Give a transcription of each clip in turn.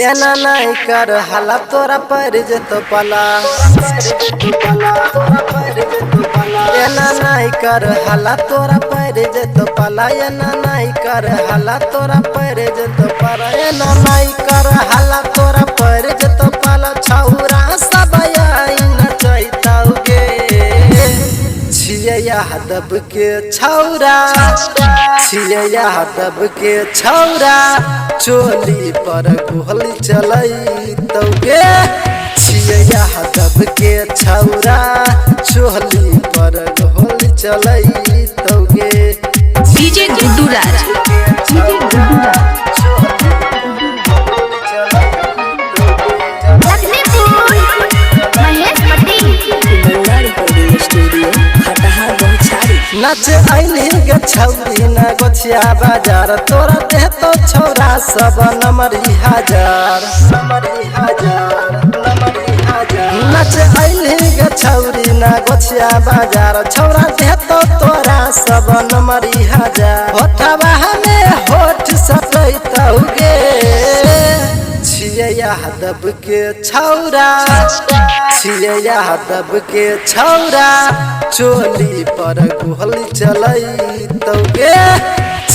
एना नहीं कर हला तोरा पर जतो पला एना नहीं कर हला तोरा पर जतो पला एना नहीं कर हला तोरा पर जतो पला एना नहीं कर हला तोरा पर जतो पला छौरा सब आई नचैताउगे छिया दब के छौरा छिया दब के छौरा चोली पर गोली चलई तौगे छिया दब के छौरा चोली पर गोली चलई तौगे डीजे गुड्डू राज नाचे आइली गे छौरी न गोछिया बाजार तोरा देह तो छौरा सब नमरी हजार नाचे आइली गे छौरी न गोछिया बाजार छौरा देह तो तोरा सब नमरी हजार होठवा में होठ सटैतौगे छिया दब के छौरा छिया दब के छौरा चोली पर गोली चलई तौगे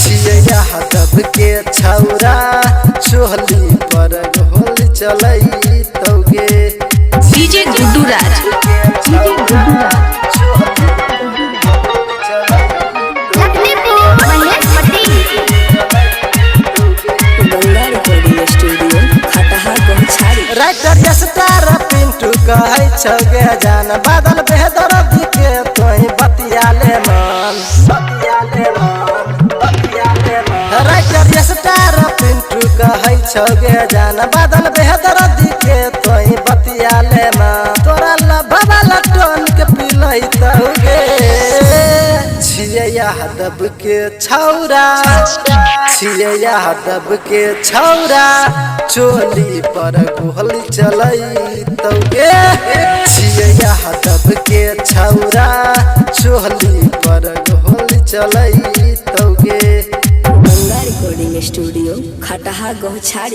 छिया दब के छौरा चोली पर गोली चलई तौगे डीजे गुड्डू राज राइटर स्टार पिंटू कहै छगे जान बादल बेहतर दिखे तोही बतिया ले मन राइटर स्टार पिंटू कहै छगे जान बादल बेहतर दिखे तोही बतिया ले मन तोरा लभवा लटोन के पिलै तौगे छिया दब के छौरा छिया दब के छौरा चोली पर गोली चलई तौगे छिया दब के छौरा चोली पर गोली चलई तौगे गंगा रिकॉर्डिंग स्टूडियो खटहा गौछारी।